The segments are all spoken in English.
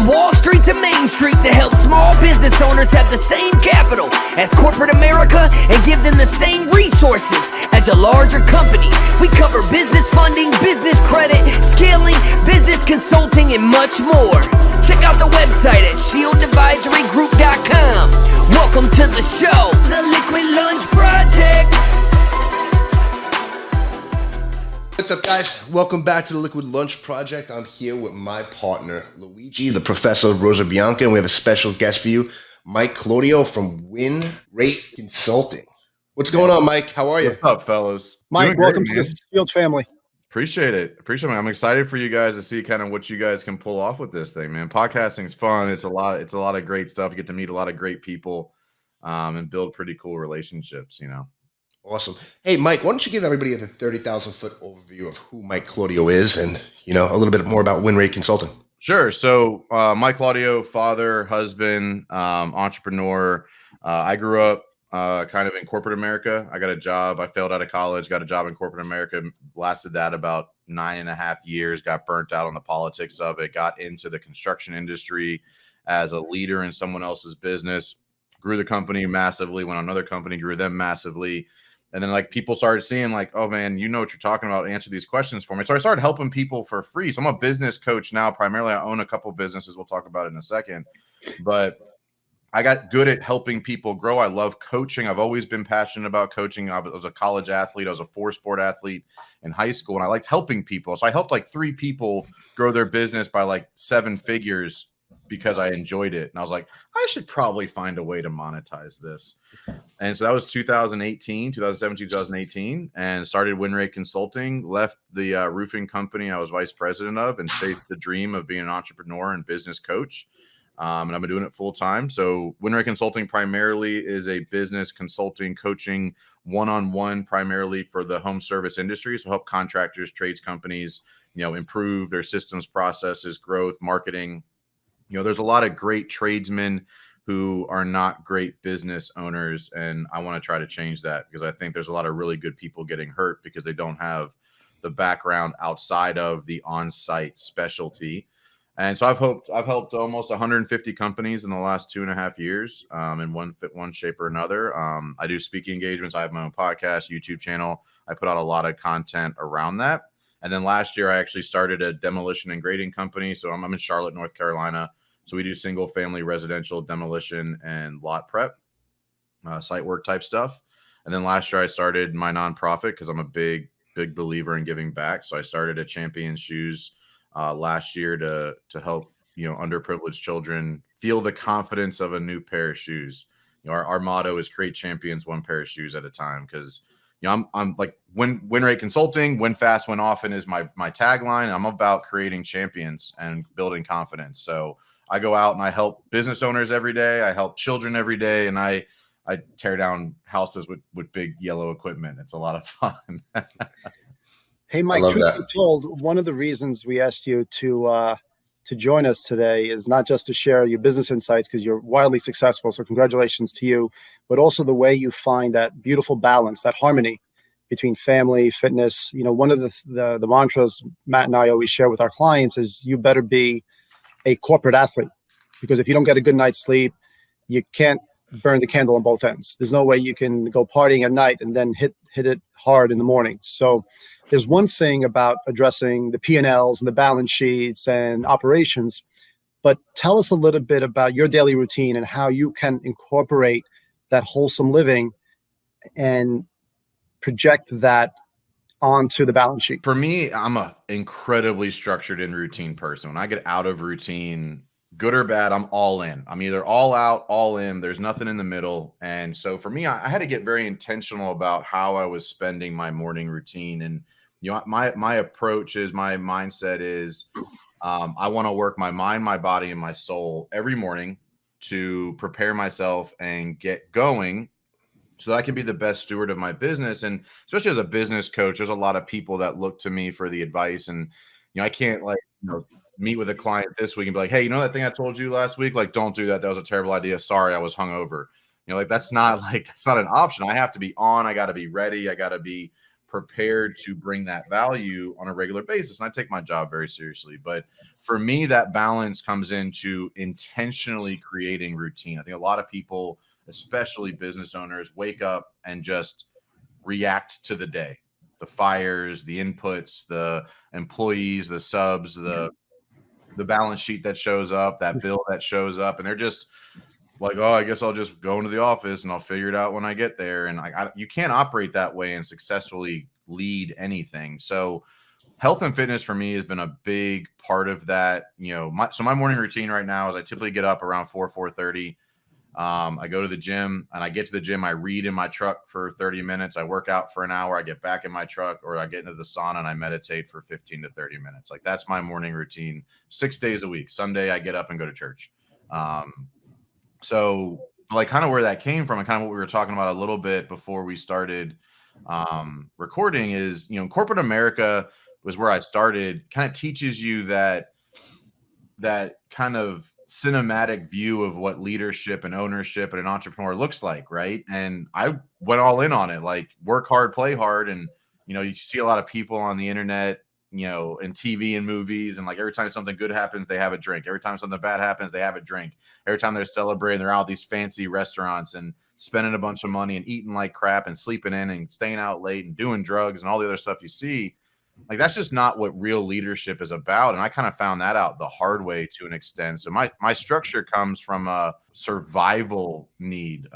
Wall Street to Main Street to help small business owners have the same capital as corporate America and give them the same resources as a larger company. We cover business funding, business credit, scaling, business consulting, and much more. Check out the website at shieldadvisorygroup.com. Welcome to the show, The Liquid Lunch Project. What's up, guys? Welcome back to the Liquid Lunch Project. I'm here with my partner, Luigi, the professor Rosa Bianca, and we have a special guest for you, Mike Claudio from WinRate Consulting. What's going on, Mike? How are you? What's up, fellas? Mike, welcome to the Shield family. Appreciate it. I'm excited for you guys to see kind of what you guys can pull off with this thing, man. Podcasting is fun. It's a lot of great stuff. You get to meet a lot of great people and build pretty cool relationships, you know. Awesome. Hey, Mike, why don't you give everybody the 30,000-foot overview of who Mike Claudio is and, a little bit more about WinRate Consulting? Sure. So Mike Claudio, father, husband, entrepreneur. I grew up kind of in corporate America. I got a job. I failed out of college, got a job in corporate America, lasted that about 9.5 years, got burnt out on the politics of it, got into the construction industry as a leader in someone else's business, grew the company massively, went on another company, grew them massively. And then people started seeing oh man, you know what you're talking about. Answer these questions for me. So I started helping people for free. So I'm a business coach now. Primarily, I own a couple businesses. We'll talk about it in a second. But I got good at helping people grow. I love coaching. I've always been passionate about coaching. I was a college athlete. I was a 4-sport athlete in high school, and I liked helping people. So I helped 3 people grow their business by 7 figures because I enjoyed it. And I was like, I should probably find a way to monetize this. And so that was 2017, 2018, and started WinRate Consulting, left the roofing company I was vice president of, and chased the dream of being an entrepreneur and business coach. And I've been doing it full time. So WinRate Consulting primarily is a business consulting, coaching, one-on-one, primarily for the home service industry. So help contractors, trades companies, improve their systems, processes, growth, marketing. There's a lot of great tradesmen who are not great business owners, and I want to try to change that because I think there's a lot of really good people getting hurt because they don't have the background outside of the on-site specialty. And so I've helped almost 150 companies in the last 2.5 years in one shape or another. I do speaking engagements. I have my own podcast, YouTube channel. I put out a lot of content around that. And then last year, I actually started a demolition and grading company. So I'm in Charlotte, North Carolina. So we do single family residential demolition and lot prep, site work type stuff. And then last year, I started my nonprofit because I'm a big believer in giving back. So I started a Champion Shoes last year to help underprivileged children feel the confidence of a new pair of shoes. Our motto is create champions one pair of shoes at a time, because I'm WinRate Consulting, win fast, win often is my tagline. I'm about creating champions and building confidence. So I go out and I help business owners every day. I help children every day, and I tear down houses with big yellow equipment. It's a lot of fun. Hey, Mike, truth be told, one of the reasons we asked you to join us today is not just to share your business insights, because you're wildly successful, so congratulations to you, but also the way you find that beautiful balance, that harmony between family, fitness. One of the mantras Matt and I always share with our clients is you better be a corporate athlete, because if you don't get a good night's sleep, you can't burn the candle on both ends. There's no way you can go partying at night and then hit it hard in the morning. So there's one thing about addressing the P&Ls and the balance sheets and operations, but tell us a little bit about your daily routine and how you can incorporate that wholesome living and project that onto the balance sheet. For me, I'm an incredibly structured and routine person. When I get out of routine, good or bad, I'm all in. I'm either all out, all in. There's nothing in the middle. And so for me, I had to get very intentional about how I was spending my morning routine. And my approach is, my mindset is, I want to work my mind, my body, and my soul every morning to prepare myself and get going so that I can be the best steward of my business. And especially as a business coach, there's a lot of people that look to me for the advice. And, I can't meet with a client this week and be like, hey, that thing I told you last week, don't do that. That was a terrible idea. Sorry, I was hungover. That's not an option. I have to be on. I got to be ready. I got to be prepared to bring that value on a regular basis. And I take my job very seriously. But for me, that balance comes into intentionally creating routine. I think a lot of people, especially business owners, wake up and just react to the day, the fires, the inputs, the employees, the subs, the balance sheet that shows up, that bill that shows up, and they're just like, oh, I guess I'll just go into the office and I'll figure it out when I get there. And you can't operate that way and successfully lead anything. So health and fitness for me has been a big part of that. My morning routine right now is I typically get up around 4:30. I go to the gym, and I get to the gym. I read in my truck for 30 minutes. I work out for an hour. I get back in my truck, or I get into the sauna and I meditate for 15 to 30 minutes. Like, that's my morning routine 6 days a week. Sunday, I get up and go to church. So like kind of where that came from and kind of what we were talking about a little bit before we started recording is, corporate America was where I started, kind of teaches you that kind of cinematic view of what leadership and ownership and an entrepreneur looks like. Right. And I went all in on it, like work hard, play hard. And, you see a lot of people on the internet, in TV and movies, and like every time something good happens, they have a drink. Every time something bad happens, they have a drink. Every time they're celebrating, they're out at these fancy restaurants and spending a bunch of money and eating like crap and sleeping in and staying out late and doing drugs and all the other stuff you see. Like, that's just not what real leadership is about. And I kind of found that out the hard way to an extent. So my structure comes from a survival need.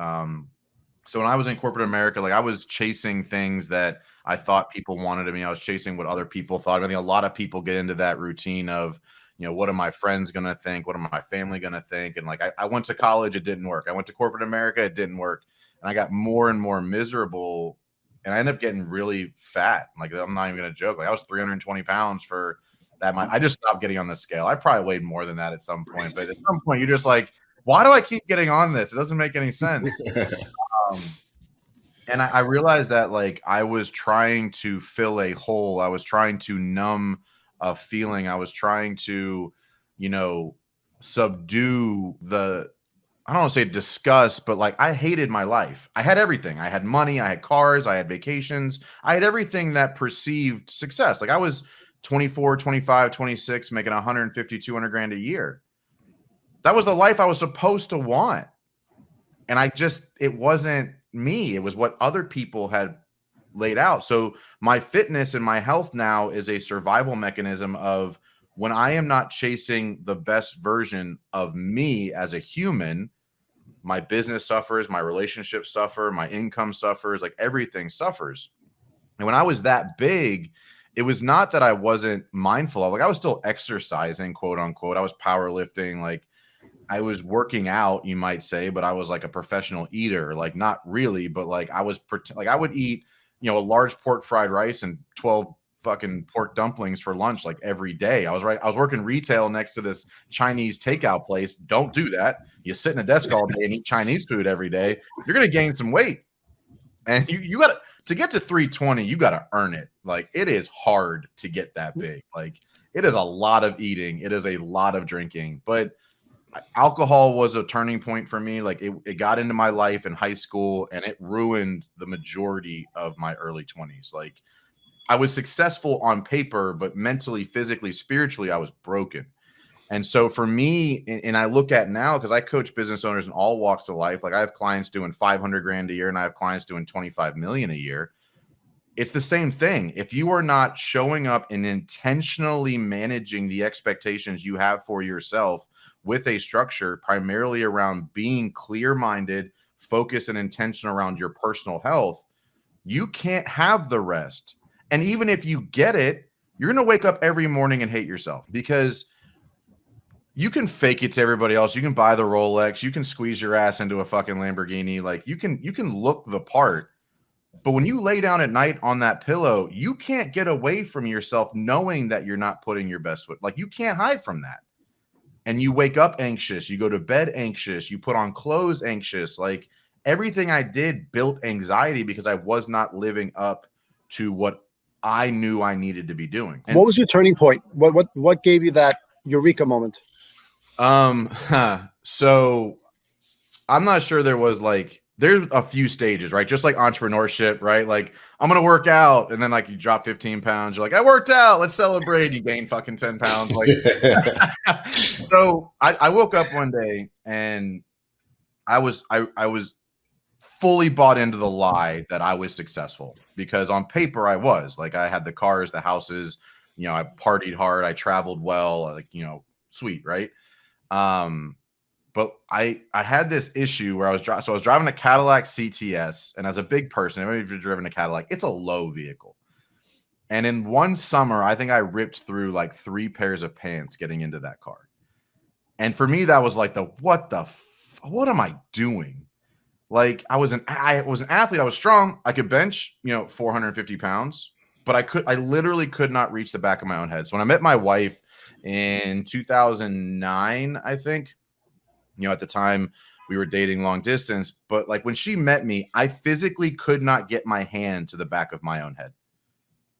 So when I was in corporate America, like I was chasing things that I thought people wanted of me. I was chasing what other people thought. I think a lot of people get into that routine of, what are my friends going to think? What are my family going to think? And like, I went to college, it didn't work. I went to corporate America, it didn't work. And I got more and more miserable, and I ended up getting really fat. Like, I'm not even going to joke. Like, I was 320 pounds for that. I just stopped getting on the scale. I probably weighed more than that at some point, but at some point you're just like, why do I keep getting on this? It doesn't make any sense. And I realized that like I was trying to fill a hole. I was trying to numb a feeling. I was trying to, subdue I don't want to say disgust, but like I hated my life. I had everything. I had money. I had cars. I had vacations. I had everything that perceived success. Like I was 24, 25, 26, making 150, 200 grand a year. That was the life I was supposed to want. And it wasn't me. It was what other people had laid out. So my fitness and my health now is a survival mechanism of when I am not chasing the best version of me as a human, my business suffers, my relationships suffer, my income suffers, like everything suffers. And when I was that big, it was not that I wasn't mindful of, like I was still exercising, quote unquote. I was powerlifting, like I was working out, you might say, but I was like a professional eater, like not really, but like I would eat, a large pork fried rice and 12 fucking pork dumplings for lunch like every day. I was working retail next to this Chinese takeout place. Don't do that. You sit in a desk all day and eat Chinese food every day, you're going to gain some weight. And you got to get to 320, you got to earn it. Like it is hard to get that big. Like it is a lot of eating. It is a lot of drinking, but alcohol was a turning point for me. Like it got into my life in high school and it ruined the majority of my early 20s. Like I was successful on paper, but mentally, physically, spiritually, I was broken. And so for me, and I look at now, because I coach business owners in all walks of life. Like I have clients doing 500 grand a year and I have clients doing 25 million a year. It's the same thing. If you are not showing up and intentionally managing the expectations you have for yourself with a structure primarily around being clear-minded, focused, and intentional around your personal health, you can't have the rest. And even if you get it, you're going to wake up every morning and hate yourself because you can fake it to everybody else. You can buy the Rolex. You can squeeze your ass into a fucking Lamborghini. Like you can look the part. But when you lay down at night on that pillow, you can't get away from yourself knowing that you're not putting your best foot. Like you can't hide from that. And you wake up anxious, you go to bed anxious, you put on clothes anxious. Like everything I did built anxiety because I was not living up to what I knew I needed to be doing. And what was your turning point? What gave you that eureka moment? So I'm not sure there was like there's a few stages, right? Just like entrepreneurship, right? Like I'm going to work out, and then like you drop 15 pounds. You're like, I worked out. Let's celebrate. You gain fucking 10 pounds. Like, so I woke up one day and I was fully bought into the lie that I was successful, because on paper I was. Like, I had the cars, the houses, you know, I partied hard, I traveled well, like, you know, sweet, right? But I had this issue where I was driving a Cadillac CTS, and as a big person, if you've driven a Cadillac, it's a low vehicle. And in one summer, I think I ripped through like 3 pairs of pants getting into that car. And for me, that was like what am I doing? Like, I was an athlete. I was strong. I could bench, you know, 450 pounds, but I literally could not reach the back of my own head. So when I met my wife in 2009, I think, you know, at the time we were dating long distance, but like when she met me, I physically could not get my hand to the back of my own head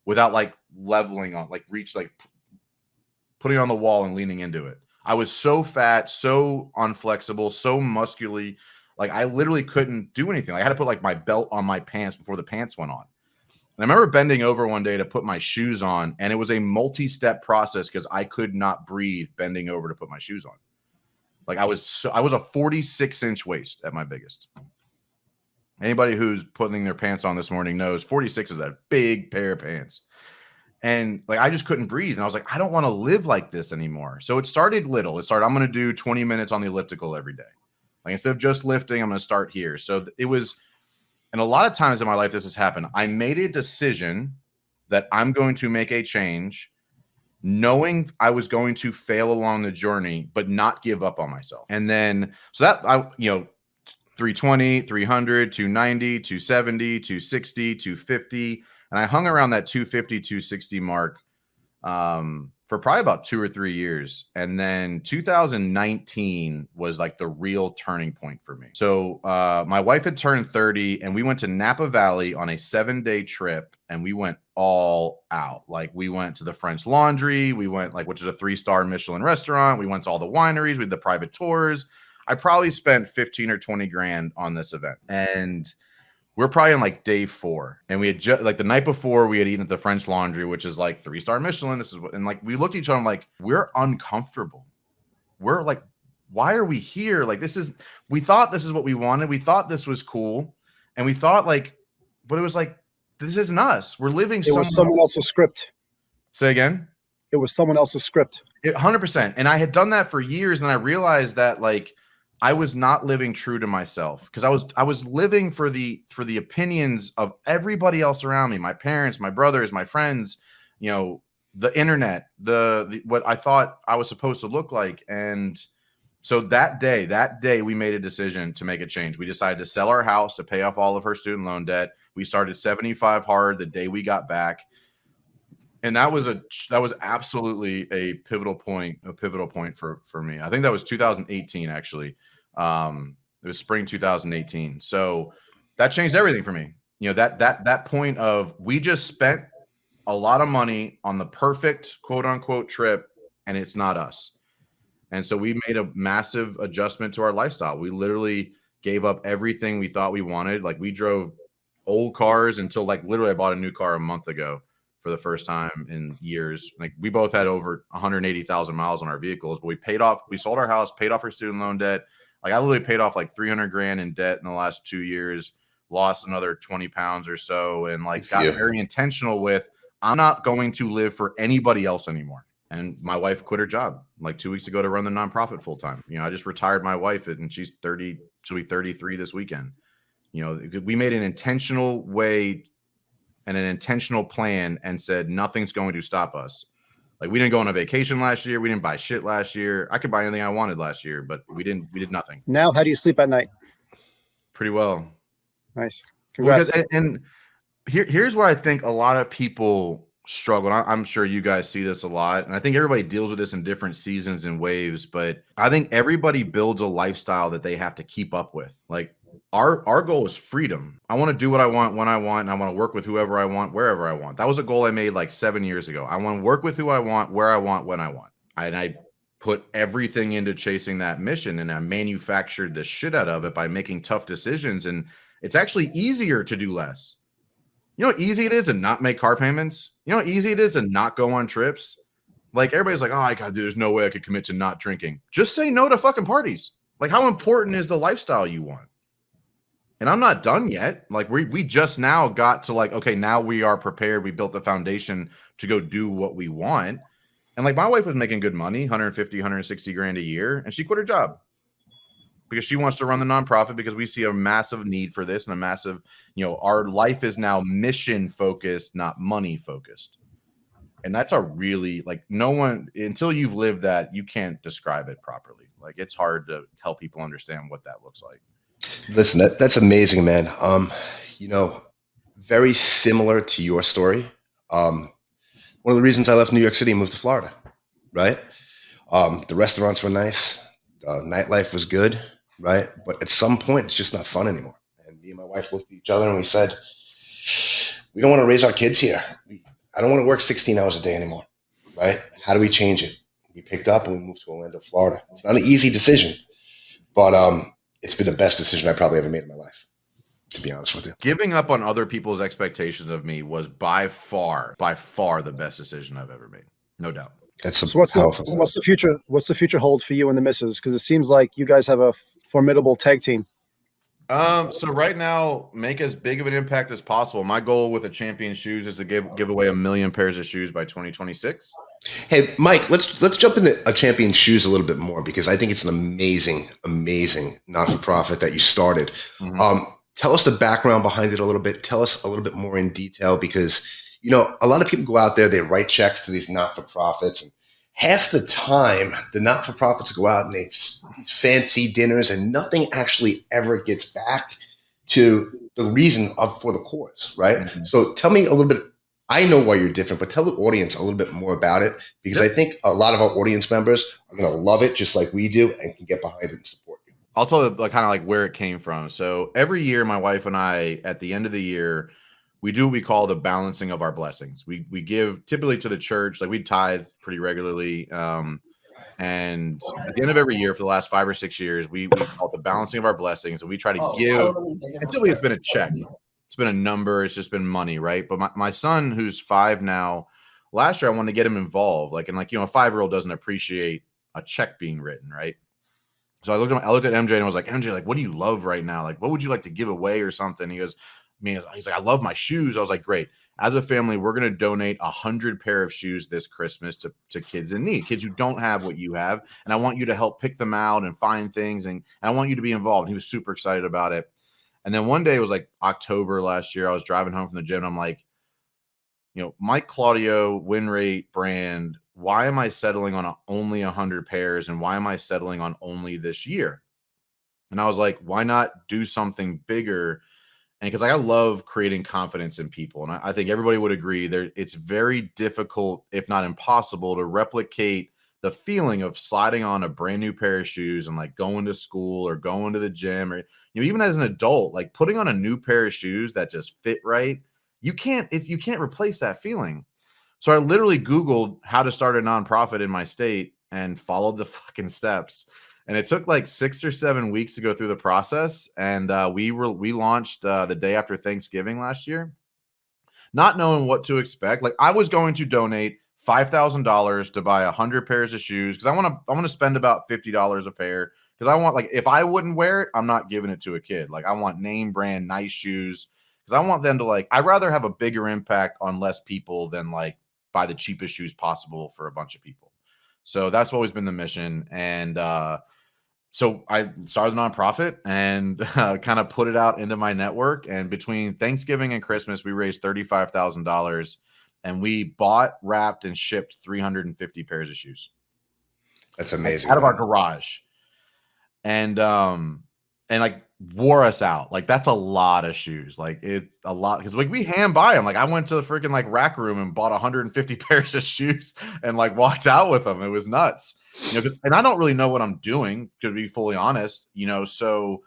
without like leveling on, like reach, like putting it on the wall and leaning into it. I was so fat, so unflexible, so muscularly, like I literally couldn't do anything. Like, I had to put like my belt on my pants before the pants went on. And I remember bending over one day to put my shoes on, and it was a multi-step process because I could not breathe bending over to put my shoes on. Like, I was a 46-inch waist at my biggest. Anybody who's putting their pants on this morning knows 46 is a big pair of pants. And like, I just couldn't breathe. And I was like, I don't want to live like this anymore. So it started little. It started, I'm going to do 20 minutes on the elliptical every day. Like, instead of just lifting, I'm going to start here. So it was, and a lot of times in my life, this has happened. I made a decision that I'm going to make a change, knowing I was going to fail along the journey, but not give up on myself. And then, so that, 320, 300, 290, 270, 260, 250. And I hung around that 250, 260 mark for probably about 2 or 3 years. And then 2019 was like the real turning point for me. So my wife had turned 30, and we went to Napa Valley on a 7-day trip, and we went all out. Like, we went to the French Laundry, we went, like, which is a 3-star Michelin restaurant. We went to all the wineries, we did the private tours. I probably spent 15 or 20 grand on this event. And we're probably on like day 4. And we had just, like, the night before, we had eaten at the French Laundry, which is like 3-star Michelin. This is what, and like, we looked at each other and like, we're uncomfortable. We're like, why are we here? Like, we thought this is what we wanted. We thought this was cool. And we thought, like, but it was like, this isn't us. We're living. It was someone else's script. Say again? It was someone else's script. 100%. And I had done that for years. And I realized that, like, I was not living true to myself, because I was living for the opinions of everybody else around me, my parents, my brothers, my friends, you know, the internet, the what I thought I was supposed to look like. And so that day we made a decision to make a change. We decided to sell our house to pay off all of her student loan debt. We started 75 hard the day we got back. And that was absolutely a pivotal point for me. I think that was 2018, actually. It was spring 2018. So that changed everything for me. You know, that point of, we just spent a lot of money on the perfect quote unquote trip, and it's not us. And so we made a massive adjustment to our lifestyle. We literally gave up everything we thought we wanted. Like, we drove old cars until, like, literally I bought a new car a month ago for the first time in years. Like, we both had over 180,000 miles on our vehicles, but we sold our house, paid off our student loan debt. Like, I literally paid off like 300 grand in debt in the last 2 years, lost another 20 pounds or so, and like got very intentional with, I'm not going to live for anybody else anymore. And my wife quit her job like 2 weeks ago to run the nonprofit full time. You know, I just retired my wife, and she's 30, she'll be 33 this weekend. You know, we made an intentional way and an intentional plan and said, nothing's going to stop us. Like, we didn't go on a vacation last year. We didn't buy shit last year. I could buy anything I wanted last year, but we did nothing. Now, how do you sleep at night? Pretty well. Nice. Congrats. And here's where I think a lot of people struggle. I'm sure you guys see this a lot, and I think everybody deals with this in different seasons and waves, but I think everybody builds a lifestyle that they have to keep up with. Like, our goal is freedom. I want to do what I want when I want, and I want to work with whoever I want, wherever I want. That was a goal I made like 7 years ago. I want to work with who I want, where I want, when I want. I put everything into chasing that mission, and I manufactured the shit out of it by making tough decisions. And it's actually easier to do less. You know how easy it is to not make car payments? You know how easy it is to not go on trips? Like, everybody's like, oh, I gotta do, there's no way I could commit to not drinking. Just say no to fucking parties. Like, how important is the lifestyle you want? And I'm not done yet. Like, we just now got to like, okay, now we are prepared. We built the foundation to go do what we want. And like, my wife was making good money, 150, 160 grand a year. And she quit her job because she wants to run the nonprofit, because we see a massive need for this and a massive, our life is now mission focused, not money focused. And that's a really, like, no one, until you've lived that, you can't describe it properly. Like, it's hard to help people understand what that looks like. Listen, that's amazing, man. Very similar to your story. One of the reasons I left New York City and moved to Florida, right? The restaurants were nice. Nightlife was good, right? But at some point, it's just not fun anymore. And me and my wife looked at each other and we said, we don't want to raise our kids here. I don't want to work 16 hours a day anymore, right? How do we change it? We picked up and we moved to Orlando, Florida. It's not an easy decision, but it's been the best decision I probably ever made in my life, to be honest with you. Giving up on other people's expectations of me was by far the best decision I've ever made. No doubt. So what's the future hold for you and the missus? Because it seems like you guys have a formidable tag team. So right now, make as big of an impact as possible. My goal with the Champion shoes is to give away 1 million pairs of shoes by 2026. Hey, Mike, let's jump into a Champion shoes a little bit more, because I think it's an amazing not-for-profit that you started. Mm-hmm. Tell us the background behind it a little bit. Tell us a little bit more in detail, because a lot of people go out there, they write checks to these not-for-profits, and half the time the not-for-profits go out and they have these fancy dinners and nothing actually ever gets back to the reason for the cause, right? Mm-hmm. So tell me a little bit. I know why you're different, but tell the audience a little bit more about it, because I think a lot of our audience members are going to love it just like we do and can get behind it and support you. I'll tell you kind of like where it came from. So every year, my wife and I, at the end of the year, we do what we call the balancing of our blessings. We give typically to the church, like we tithe pretty regularly. And at the end of every year for the last 5 or 6 years, we call it the balancing of our blessings. And we try to give until it's been a check. It's been a number. It's just been money, right? But my son, who's 5 now, last year I wanted to get him involved. Like, and like, a 5-year-old doesn't appreciate a check being written, right? So I looked at MJ and I was like, MJ, like, what do you love right now? Like, what would you like to give away or something? He goes, he's like, I love my shoes. I was like, great. As a family, we're going to donate 100 pair of shoes this Christmas to kids in need, kids who don't have what you have. And I want you to help pick them out and find things. And I want you to be involved. And he was super excited about it. And then one day, it was like October last year, I was driving home from the gym and I'm like, Mike Claudio, WinRate brand, why am I settling on only 100 pairs? And why am I settling on only this year? And I was like, why not do something bigger? And because I love creating confidence in people. And I think everybody would agree it's very difficult, if not impossible, to replicate the feeling of sliding on a brand new pair of shoes and like going to school or going to the gym, or even as an adult, like putting on a new pair of shoes that just fit right. You can't replace that feeling. So I literally Googled how to start a nonprofit in my state and followed the fucking steps. And it took like 6 or 7 weeks to go through the process. And we launched the day after Thanksgiving last year, not knowing what to expect. Like, I was going to donate $5,000 to buy 100 pairs of shoes, because I want to spend about $50 a pair, because I want, like, if I wouldn't wear it, I'm not giving it to a kid. Like, I want name brand nice shoes, because I want them to, like, I'd rather have a bigger impact on less people than like buy the cheapest shoes possible for a bunch of people. So that's always been the mission. And so I started the nonprofit and kind of put it out into my network. And between Thanksgiving and Christmas, we raised $35,000. And we bought, wrapped, and shipped 350 pairs of shoes. That's amazing. Out of our garage. And like wore us out. Like, that's a lot of shoes. Like, it's a lot, because like we hand buy them. Like, I went to the freaking like rack room and bought 150 pairs of shoes and like walked out with them. It was nuts. And I don't really know what I'm doing, to be fully honest. So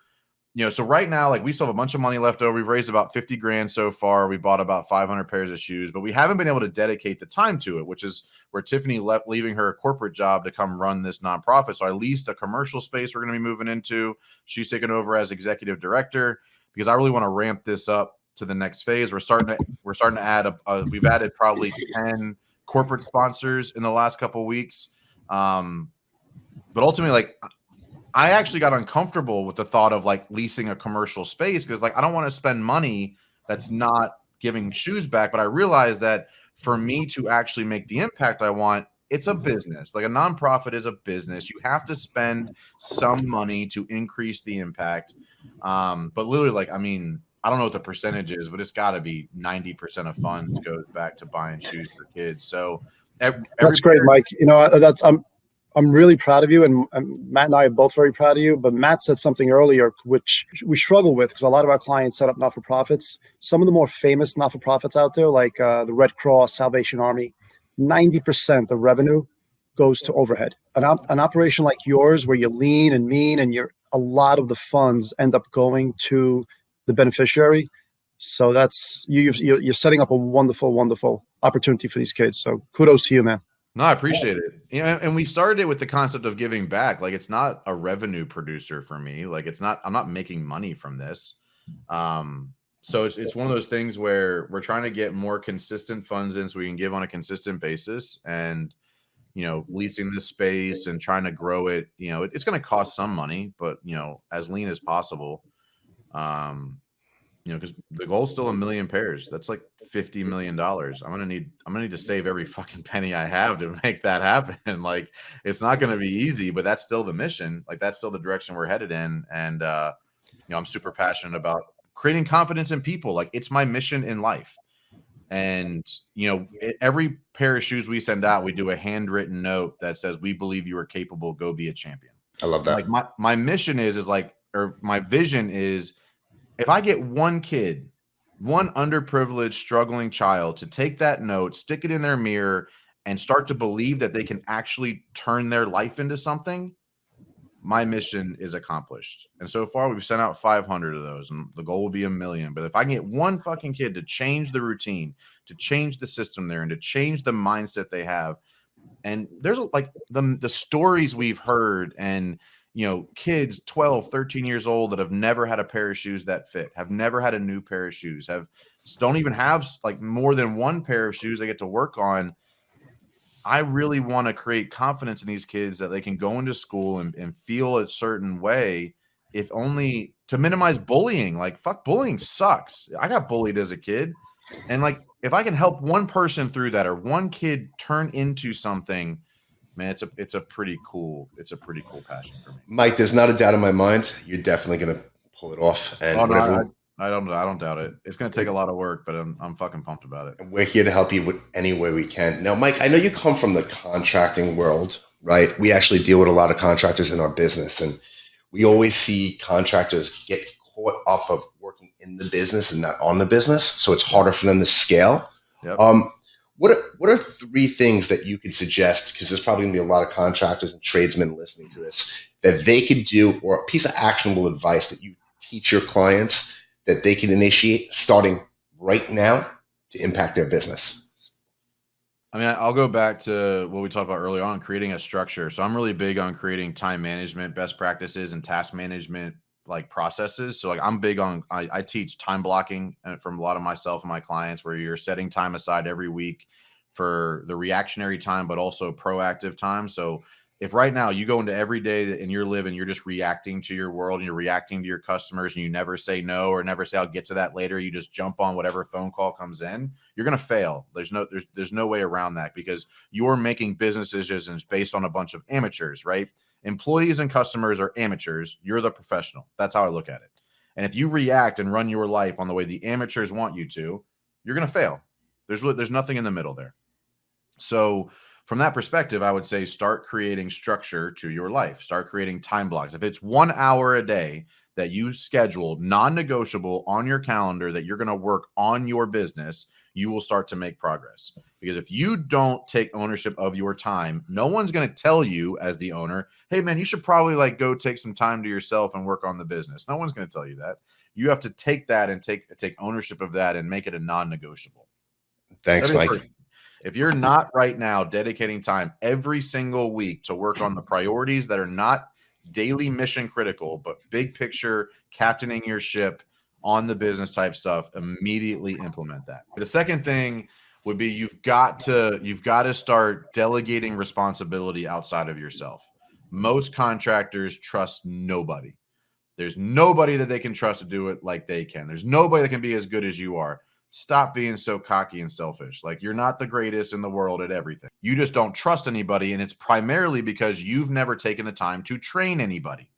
so right now, like we still have a bunch of money left over. We've raised about 50 grand so far. We bought about 500 pairs of shoes, but we haven't been able to dedicate the time to it, which is where Tiffany left, leaving her corporate job to come run this nonprofit. So I leased a commercial space we're going to be moving into. She's taken over as executive director because I really want to ramp this up to the next phase. We're starting to add we've added probably 10 corporate sponsors in the last couple of weeks. But ultimately, like, I actually got uncomfortable with the thought of like leasing a commercial space because like I don't want to spend money that's not giving shoes back. But I realized that for me to actually make the impact I want, it's a business. Like a nonprofit is a business. You have to spend some money to increase the impact. But literally, like, I mean, I don't know what the percentage is, but it's got to be 90% of funds goes back to buying shoes for kids. So that's great, Mike. I'm really proud of you, and Matt and I are both very proud of you. But Matt said something earlier, which we struggle with because a lot of our clients set up not-for-profits. Some of the more famous not-for-profits out there, like the Red Cross, Salvation Army, 90% of revenue goes to overhead. An operation like yours, where you're lean and mean, and a lot of the funds end up going to the beneficiary. So that's you're setting up a wonderful, wonderful opportunity for these kids. So kudos to you, man. No, I appreciate it. And we started it with the concept of giving back. Like it's not a revenue producer for me. Like I'm not making money from this. So it's one of those things where we're trying to get more consistent funds in so we can give on a consistent basis. And, leasing this space and trying to grow it, it's going to cost some money, but, as lean as possible. Because the goal is still 1 million pairs. That's like $50 million. I'm gonna need to save every fucking penny I have to make that happen. Like it's not gonna be easy, but that's still the mission. Like that's still the direction we're headed in. And I'm super passionate about creating confidence in people. Like it's my mission in life. And every pair of shoes we send out, we do a handwritten note that says, "We believe you are capable. Go be a champion." I love that. Like my mission is my vision is, if I get one kid, one underprivileged, struggling child to take that note, stick it in their mirror, and start to believe that they can actually turn their life into something, my mission is accomplished. And so far, we've sent out 500 of those, and the goal will be 1 million. But if I can get one fucking kid to change the routine, to change the system there, and to change the mindset they have, and there's like the stories we've heard, and kids 12, 13 years old that have never had a pair of shoes that fit, have never had a new pair of shoes, don't even have like more than one pair of shoes they get to work on. I really want to create confidence in these kids that they can go into school and feel a certain way, if only to minimize bullying. Like fuck, bullying sucks. I got bullied as a kid. And like, if I can help one person through that, or one kid turn into something, man, it's a pretty cool passion for me. Mike, there's not a doubt in my mind you're definitely gonna pull it off. And I don't doubt it. It's gonna take a lot of work, but I'm fucking pumped about it. We're here to help you with any way we can. Now, Mike, I know you come from the contracting world, right? We actually deal with a lot of contractors in our business, and we always see contractors get caught up of working in the business and not on the business, so it's harder for them to scale. Yep. What are 3 things that you could suggest, because there's probably going to be a lot of contractors and tradesmen listening to this, that they could do, or a piece of actionable advice that you teach your clients that they can initiate starting right now to impact their business? I mean, I'll go back to what we talked about earlier on, creating a structure. So I'm really big on creating time management, best practices, and task management like processes. So like I'm big on, I teach time blocking from a lot of myself and my clients, where you're setting time aside every week for the reactionary time, but also proactive time. So if right now you go into every day and you're living, you're just reacting to your world and you're reacting to your customers, and you never say no or never say I'll get to that later, you just jump on whatever phone call comes in, you're going to fail. There's no way around that, because you're making business decisions based on a bunch of amateurs, right? Employees and customers are amateurs. You're the professional. That's how I look at it. And if you react and run your life on the way the amateurs want you to, you're going to fail. There's nothing in the middle there. So from that perspective, I would say start creating structure to your life. Start creating time blocks. If it's 1 hour a day that you schedule non-negotiable on your calendar that you're going to work on your business, you will start to make progress. Because if you don't take ownership of your time, no one's going to tell you as the owner, hey man, you should probably like go take some time to yourself and work on the business. No one's going to tell you that. You have to take that and take ownership of that and make it a non-negotiable. Thanks, Mike. If you're not right now dedicating time every single week to work on the priorities that are not daily mission critical, but big picture, captaining your ship on the business type stuff, immediately implement that. The second thing would be you've got to start delegating responsibility outside of yourself. Most contractors trust nobody. There's nobody that they can trust to do it like they can. There's nobody that can be as good as you are. Stop being so cocky and selfish. Like, you're not the greatest in the world at everything. You just don't trust anybody, and it's primarily because you've never taken the time to train anybody.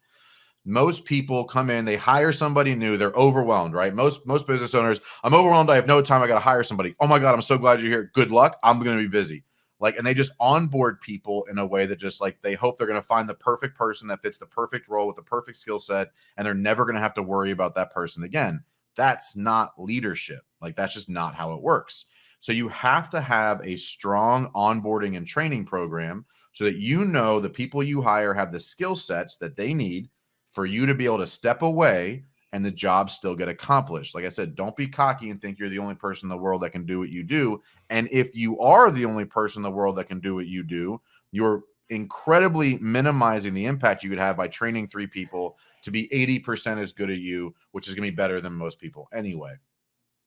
Most people come in, they hire somebody new, they're overwhelmed, right? Most business owners, I'm overwhelmed, I have no time, I got to hire somebody. Oh my God, I'm so glad you're here. Good luck. I'm going to be busy. Like, and they just onboard people in a way that just like, they hope they're going to find the perfect person that fits the perfect role with the perfect skill set, and they're never going to have to worry about that person again. That's not leadership. Like, that's just not how it works. So you have to have a strong onboarding and training program so that you know the people you hire have the skill sets that they need for you to be able to step away and the job still get accomplished. Like I said, don't be cocky and think you're the only person in the world that can do what you do. And if you are the only person in the world that can do what you do, you're incredibly minimizing the impact you could have by training 3 people to be 80% as good as you, which is going to be better than most people anyway.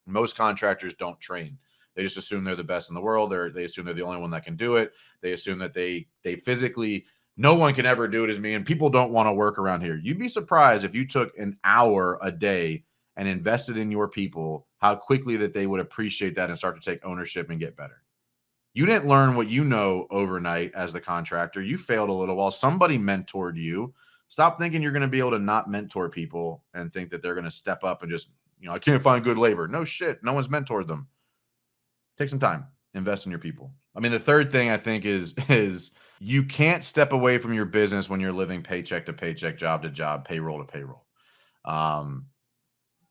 Most contractors don't train. They just assume they're the best in the world. They assume they're the only one that can do it. They assume that they physically, no one can ever do it as me, and people don't want to work around here. You'd be surprised if you took an hour a day and invested in your people, how quickly that they would appreciate that and start to take ownership and get better. You didn't learn what you know overnight as the contractor. You failed a little while. Somebody mentored you. Stop thinking you're going to be able to not mentor people and think that they're going to step up and just, I can't find good labor. No shit. No one's mentored them. Take some time. Invest in your people. I mean, the third thing I think is you can't step away from your business when you're living paycheck to paycheck, job to job, payroll to payroll.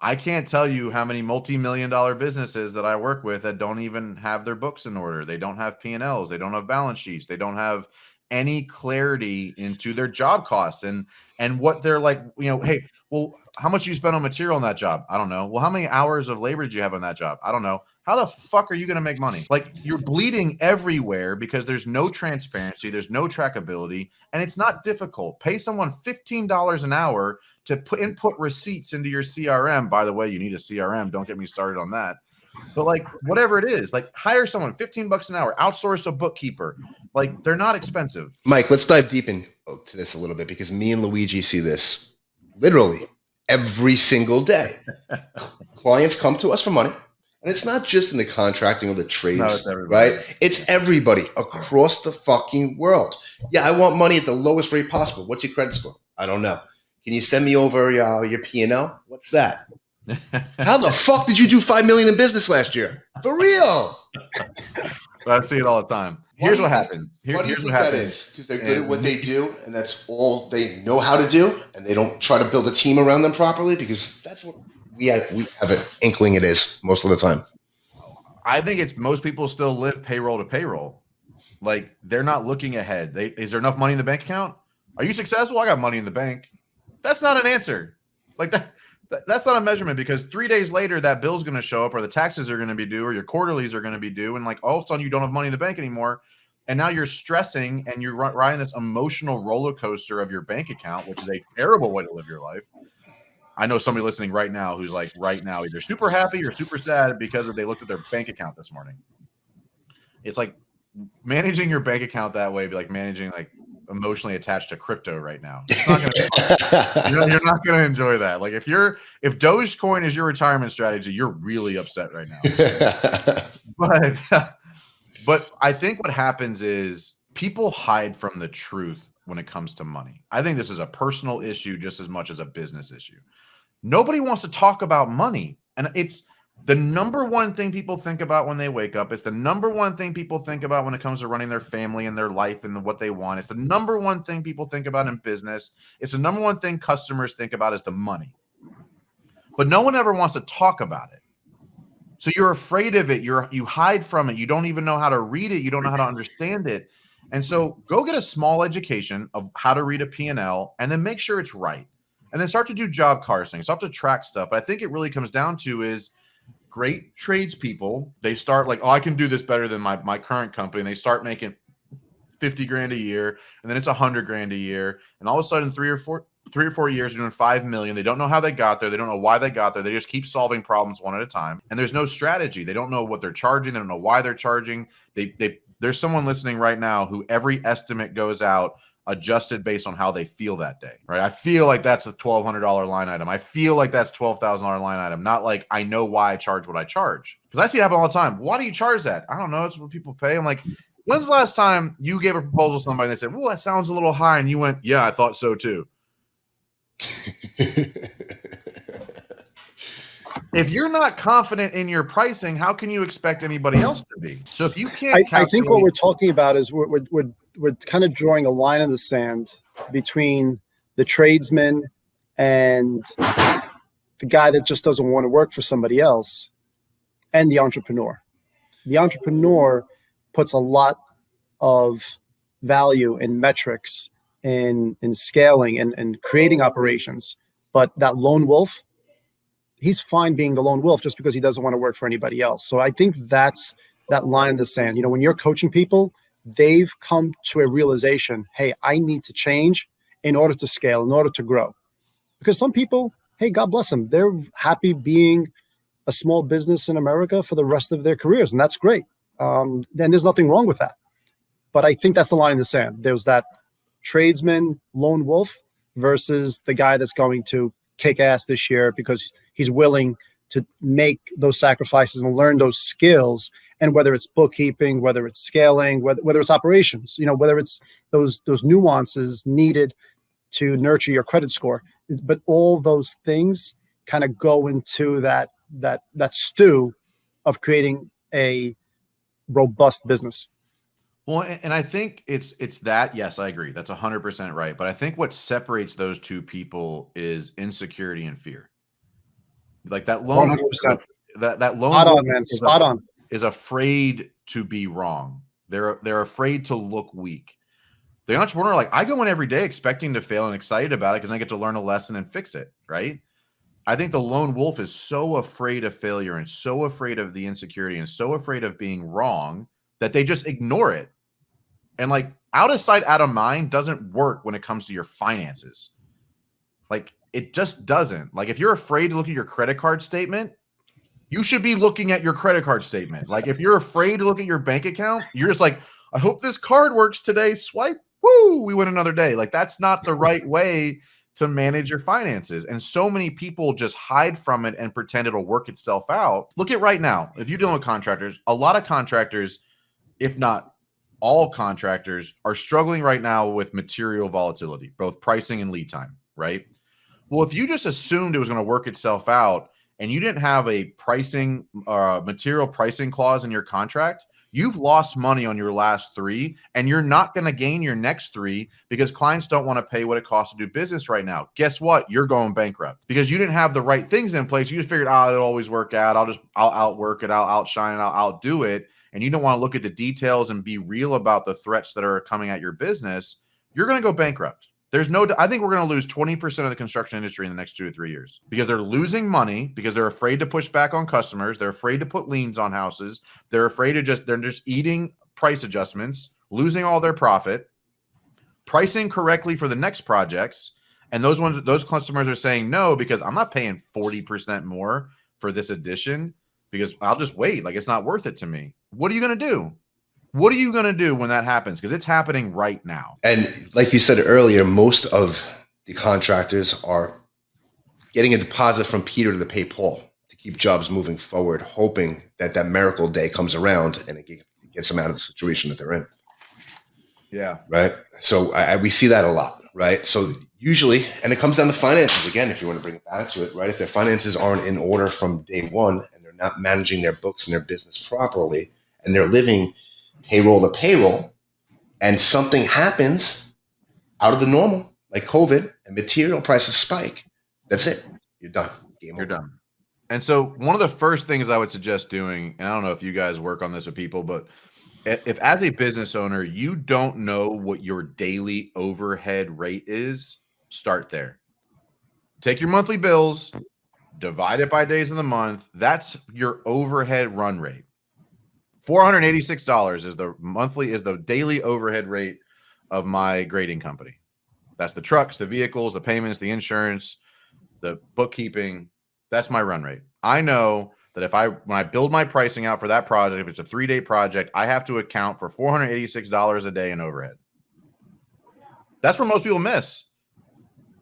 I can't tell you how many multi-million-dollar businesses that I work with that don't even have their books in order. They don't have P&Ls. They don't have balance sheets. They don't have any clarity into their job costs and what they're like, hey, well, how much you spend on material on that job? I don't know. Well, how many hours of labor did you have on that job? I don't know. How the fuck are you going to make money? Like, you're bleeding everywhere because there's no transparency. There's no trackability, and it's not difficult. Pay someone $15 an hour to input receipts into your CRM. By the way, you need a CRM. Don't get me started on that. But like, whatever it is, like, hire someone $15 an hour, outsource a bookkeeper. Like, they're not expensive. Mike, let's dive deep into this a little bit, because me and Luigi see this literally every single day. Clients come to us for money. And it's not just in the contracting or the trades, right? It's everybody across the fucking world. Yeah, I want money at the lowest rate possible. What's your credit score? I don't know. Can you send me over your P&L? What's that? How the fuck did you do $5 million in business last year? For real? I see it all the time. Here's what happens. What do you think that is? Because they're good at what they do, and that's all they know how to do, and they don't try to build a team around them properly, because that's what we have an inkling it is most of the time. I think it's most people still live payroll to payroll. Like, they're not looking ahead. Is there enough money in the bank account? Are you successful? I got money in the bank. That's not an answer. Like, that's not a measurement, because 3 days later that bill's going to show up, or the taxes are going to be due, or your quarterlies are going to be due, and like, all of a sudden you don't have money in the bank anymore, and now you're stressing and you're riding this emotional roller coaster of your bank account, which is a terrible way to live your life. I know somebody listening right now who's like, right now, either super happy or super sad because they looked at their bank account this morning. It's like managing your bank account that way, be like managing like emotionally attached to crypto right now. It's not gonna, you're not going to enjoy that. Like, if Dogecoin is your retirement strategy, you're really upset right now. But I think what happens is people hide from the truth when it comes to money. I think this is a personal issue just as much as a business issue. Nobody wants to talk about money. And it's the number one thing people think about when they wake up. It's the number one thing people think about when it comes to running their family and their life and what they want. It's the number one thing people think about in business. It's the number one thing customers think about is the money. But no one ever wants to talk about it. So you're afraid of it. You hide from it. You don't even know how to read it. You don't know how to understand it. And so go get a small education of how to read a P&L and then make sure it's right. And then start to do job costing, start to track stuff. But I think it really comes down to is great tradespeople. They start like, oh, I can do this better than my current company. And they start making 50 grand a year, and then it's 100 grand a year. And all of a sudden, 3 or 4 years, they're doing 5 million. They don't know how they got there. They don't know why they got there. They just keep solving problems one at a time. And there's no strategy. They don't know what they're charging. They don't know why they're charging. There's someone listening right now who every estimate goes out adjusted based on how they feel that day, right? I feel like that's a $1,200 line item. I feel like that's $12,000 line item. Not like I know why I charge what I charge. Because I see it happen all the time. Why do you charge that? I don't know. It's what people pay. I'm like, when's the last time you gave a proposal to somebody and they said, well, that sounds a little high. And you went, yeah, I thought so too. If you're not confident in your pricing, how can you expect anybody else to be? So if you can't, I think what we're talking about is we're kind of drawing a line in the sand between the tradesman and the guy that just doesn't want to work for somebody else and the entrepreneur. The entrepreneur puts a lot of value in metrics, in scaling and creating operations. But that lone wolf, he's fine being the lone wolf just because he doesn't want to work for anybody else. So I think that's that line in the sand. You know, when you're coaching people, they've come to a realization, hey, I need to change in order to scale, in order to grow. Because some people, hey, God bless them, they're happy being a small business in America for the rest of their careers, and that's great. Then there's nothing wrong with that. But I think that's the line in the sand. There's that tradesman lone wolf versus the guy that's going to kick ass this year because he's willing to make those sacrifices and learn those skills. And whether it's bookkeeping, whether it's scaling, whether it's operations, you know, whether it's those nuances needed to nurture your credit score, but all those things kind of go into that stew of creating a robust business. Well, and I think it's that. Yes, I agree. That's 100% right. But I think what separates those two people is insecurity and fear. Like that lone, 100%. That lone spot on, man. Spot on. Is afraid to be wrong. They're afraid to look weak. The entrepreneur, like, I go in every day expecting to fail and excited about it because I get to learn a lesson and fix it, right? I think the lone wolf is so afraid of failure and so afraid of the insecurity and so afraid of being wrong that they just ignore it. And like out of sight, out of mind doesn't work when it comes to your finances. Like it just doesn't. Like if you're afraid to look at your credit card statement, you should be looking at your credit card statement. Like if you're afraid to look at your bank account, you're just like, I hope this card works today. Swipe. Woo, we win another day. Like that's not the right way to manage your finances. And so many people just hide from it and pretend it'll work itself out. Look at right now. If you're dealing with contractors, a lot of contractors, if not all contractors, are struggling right now with material volatility, both pricing and lead time, right? Well, if you just assumed it was going to work itself out and you didn't have a pricing, material pricing clause in your contract, you've lost money on your last 3 and you're not going to gain your next 3 because clients don't want to pay what it costs to do business right now. Guess what? You're going bankrupt because you didn't have the right things in place. You just figured, it'll always work out. I'll outwork it. I'll outshine it. I'll outdo it. And you don't want to look at the details and be real about the threats that are coming at your business. You're going to go bankrupt. I think we're going to lose 20% of the construction industry in the next 2 to 3 years because they're losing money because they're afraid to push back on customers. They're afraid to put liens on houses. They're afraid they're just eating price adjustments, losing all their profit, pricing correctly for the next projects. And those customers are saying no, because I'm not paying 40% more for this addition because I'll just wait. Like it's not worth it to me. What are you going to do? What are you going to do when that happens? Because it's happening right now. And like you said earlier, most of the contractors are getting a deposit from Peter to pay Paul to keep jobs moving forward, hoping that miracle day comes around and it gets them out of the situation that they're in. Yeah. Right. So we see that a lot. Right. So usually, and it comes down to finances again, if you want to bring it back to it, right? If their finances aren't in order from day one and they're not managing their books and their business properly and they're living payroll to payroll, and something happens out of the normal, like COVID, and material prices spike. That's it. You're done. You're done. And so one of the first things I would suggest doing, and I don't know if you guys work on this with people, but if as a business owner, you don't know what your daily overhead rate is, start there. Take your monthly bills, divide it by days in the month. That's your overhead run rate. $486 is the daily overhead rate of my grading company. That's the trucks, the vehicles, the payments, the insurance, the bookkeeping. That's my run rate. I know that when I build my pricing out for that project, if it's a 3-day project, I have to account for $486 a day in overhead. That's where most people miss.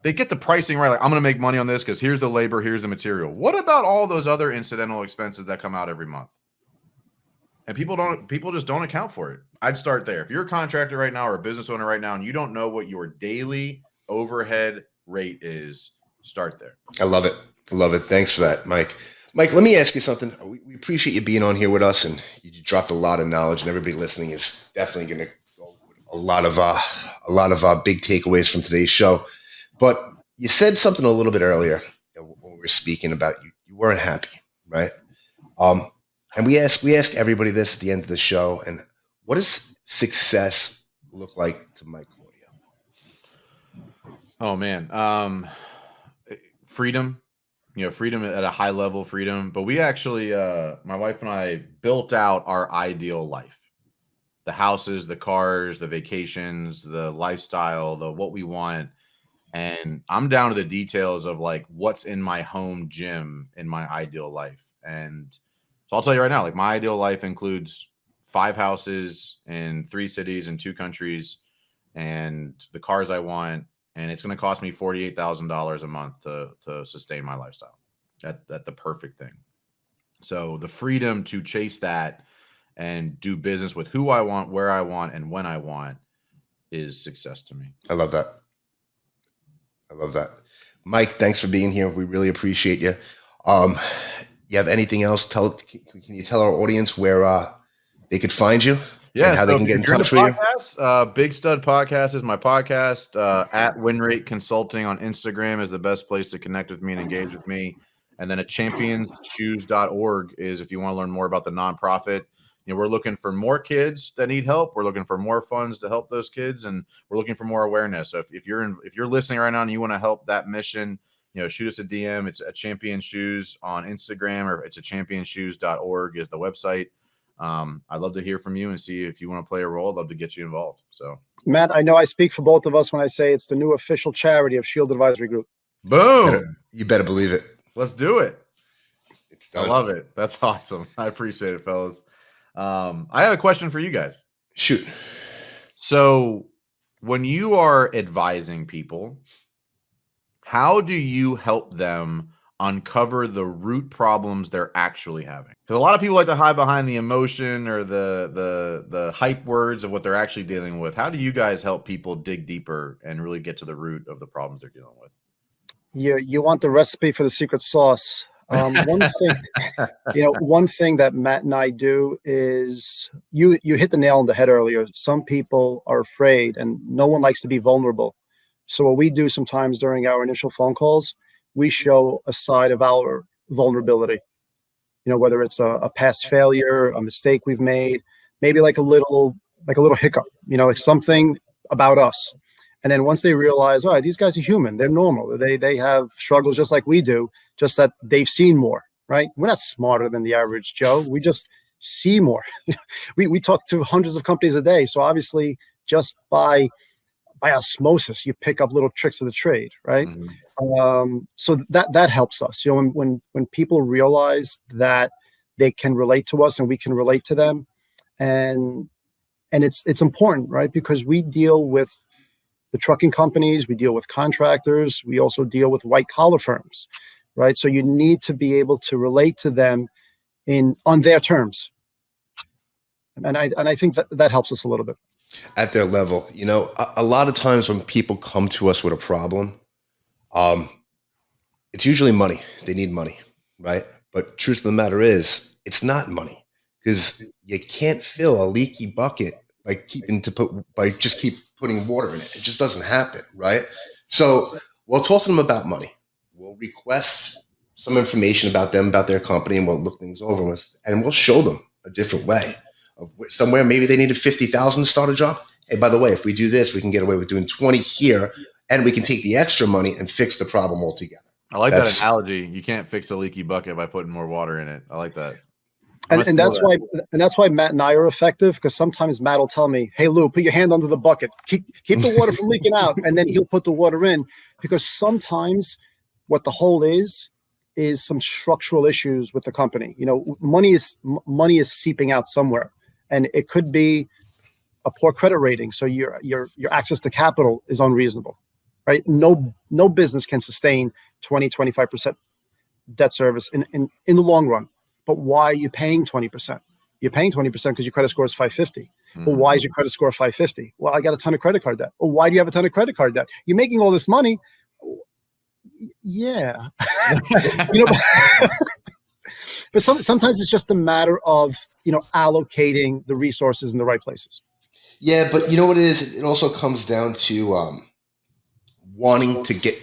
They get the pricing right. Like, I'm going to make money on this because here's the labor, here's the material. What about all those other incidental expenses that come out every month? And people just don't account for it. I'd start there. If you're a contractor right now or a business owner right now and you don't know what your daily overhead rate is, start there. I love it. I love it. Thanks for that, Mike. Mike, let me ask you something. We appreciate you being on here with us, and you dropped a lot of knowledge, and everybody listening is definitely going to go with a lot of big takeaways from today's show. But you said something a little bit earlier when we were speaking about you weren't happy, right? And we ask everybody this at the end of the show. And what does success look like to Mike Claudio? Oh man, freedom. Freedom at a high level, freedom. But we actually, my wife and I built out our ideal life. The houses, the cars, the vacations, the lifestyle, what we want. And I'm down to the details of like what's in my home gym in my ideal life. And so I'll tell you right now, like my ideal life includes 5 houses in 3 cities and 2 countries and the cars I want. And it's going to cost me $48,000 a month to sustain my lifestyle. That's the perfect thing. So the freedom to chase that and do business with who I want, where I want, and when I want is success to me. I love that. Mike, thanks for being here. We really appreciate you. You have anything else? Can you tell our audience where they could find you? Yeah, and how they can get in touch with you. Big Stud Podcast is my podcast. At WinRate Consulting on Instagram is the best place to connect with me and engage with me. And then at championsshoes.org is if you want to learn more about the nonprofit. We're looking for more kids that need help. We're looking for more funds to help those kids, and we're looking for more awareness. So if you're listening right now and you want to help that mission, shoot us a DM. It's a Champion Shoes on Instagram, or it's a championsshoes.org is the website. I'd love to hear from you and see if you want to play a role. I'd love to get you involved. So, Matt, I know I speak for both of us when I say it's the new official charity of Shield Advisory Group. Boom. You better believe it. Let's do it. It's done. I love it. That's awesome. I appreciate it, fellas. I have a question for you guys. Shoot. So when you are advising people, how do you help them uncover the root problems they're actually having? Because a lot of people like to hide behind the emotion or the hype words of what they're actually dealing with. How do you guys help people dig deeper and really get to the root of the problems they're dealing with? You want the recipe for the secret sauce. One thing that Matt and I do is you hit the nail on the head earlier. Some people are afraid and no one likes to be vulnerable. So what we do sometimes during our initial phone calls, we show a side of our vulnerability, whether it's a past failure, a mistake we've made, maybe like a little hiccup, like something about us. And then once they realize, all right, these guys are human, they're normal. They have struggles just like we do, just that they've seen more, right? We're not smarter than the average Joe. We just see more. we talk to hundreds of companies a day. So obviously just by osmosis, you pick up little tricks of the trade, right? Mm-hmm. So that helps us. When people realize that they can relate to us and we can relate to them, and it's important, right? Because we deal with the trucking companies, we deal with contractors, we also deal with white collar firms, right? So you need to be able to relate to them on their terms, and I think that helps us a little bit. At their level, a lot of times when people come to us with a problem, it's usually money. They need money, right? But truth of the matter is, it's not money, because you can't fill a leaky bucket by just keep putting water in it. It just doesn't happen, right? So we'll talk to them about money. We'll request some information about them, about their company, and we'll look things over and we'll show them a different way of somewhere maybe they needed 50,000 to start a job. Hey, by the way, if we do this, we can get away with doing 20 here, and we can take the extra money and fix the problem altogether. I like that analogy. You can't fix a leaky bucket by putting more water in it. I like that. And that's why Matt and I are effective, because sometimes Matt will tell me, "Hey Lou, put your hand under the bucket. Keep the water from leaking out," and then he'll put the water in, because sometimes what the hole is some structural issues with the company. You know, money is seeping out somewhere, and it could be a poor credit rating. So your access to capital is unreasonable, right? No business can sustain 20-25% debt service in the long run. But why are you paying 20%? You're paying 20% because your credit score is 550. Well, why is your credit score 550? Well, I got a ton of credit card debt. Well, why do you have a ton of credit card debt? You're making all this money. Yeah. But sometimes it's just a matter of, allocating the resources in the right places. Yeah, but you know what it is? It also comes down to wanting to get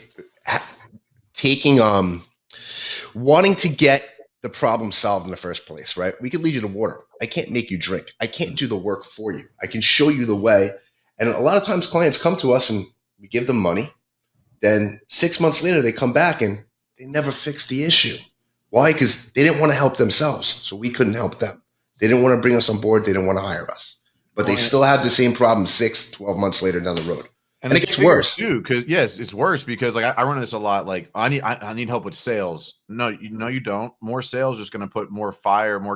the problem solved in the first place, right? We could lead you to water. I can't make you drink. I can't do the work for you. I can show you the way. And a lot of times clients come to us and we give them money. Then 6 months later, they come back and they never fix the issue. Why? Because they didn't want to help themselves. So we couldn't help them. They didn't want to bring us on board. They didn't want to hire us. But they still have the same problem 6-12 months later down the road. And it gets worse too, because it's worse because I run into this a lot. Like I need help with sales. No, you don't. More sales is going to put more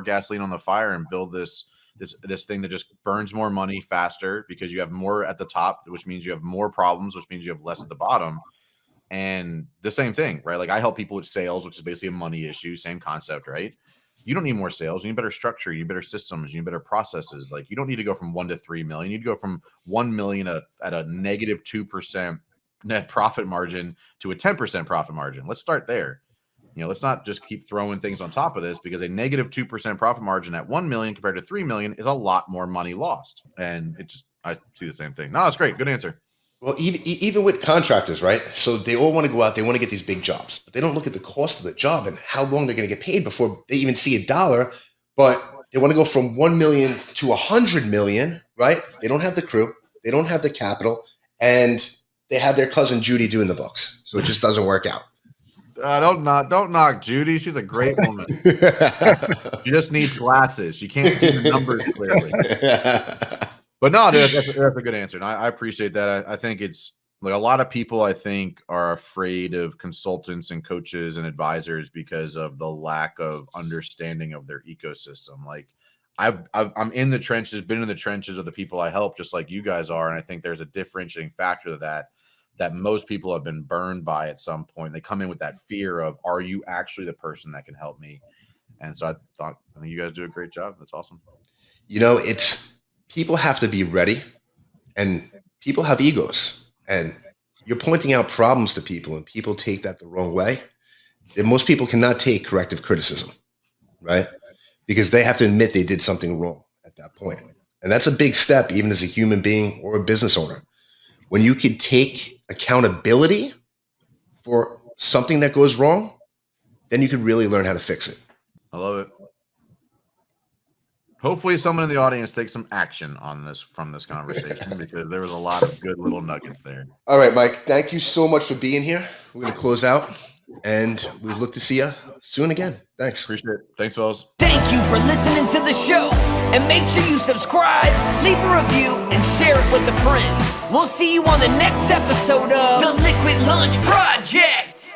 gasoline on the fire and build this thing that just burns more money faster because you have more at the top, which means you have more problems, which means you have less at the bottom. And the same thing, right? Like I help people with sales, which is basically a money issue. Same concept, right? You don't need more sales. You need better structure. You need better systems. You need better processes. Like you don't need to go from 1 to 3 million. You need to go from 1 million at a negative 2% net profit margin to a 10% profit margin. Let's start there. Let's not just keep throwing things on top of this, because a negative 2% profit margin at 1 million compared to 3 million is a lot more money lost. And I see the same thing. No, that's great. Good answer. Well, even with contractors, right? So they all want to go out, they want to get these big jobs, but they don't look at the cost of the job and how long they're going to get paid before they even see $1. But they want to go from 1 million to 100 million, right? They don't have the crew, they don't have the capital, and they have their cousin Judy doing the books. So it just doesn't work out. Don't knock Judy. She's a great woman. She just needs glasses. She can't see the numbers clearly. But no, dude, that's a good answer. And I appreciate that. I think it's like a lot of people, I think, are afraid of consultants and coaches and advisors because of the lack of understanding of their ecosystem. Like I'm in the trenches, been in the trenches of the people I help, just like you guys are. And I think there's a differentiating factor to that most people have been burned by at some point. They come in with that fear of, are you actually the person that can help me? And so I think you guys do a great job. That's awesome. People have to be ready, and people have egos, and you're pointing out problems to people and people take that the wrong way. And most people cannot take corrective criticism, right? Because they have to admit they did something wrong at that point. And that's a big step, even as a human being or a business owner. When you can take accountability for something that goes wrong, then you can really learn how to fix it. I love it. Hopefully someone in the audience takes some action on this from this conversation, because there was a lot of good little nuggets there. All right, Mike, thank you so much for being here. We're going to close out, and we look to see you soon again. Thanks. Appreciate it. Thanks, fellas. Thank you for listening to the show. And make sure you subscribe, leave a review, and share it with a friend. We'll see you on the next episode of The Liquid Lunch Project.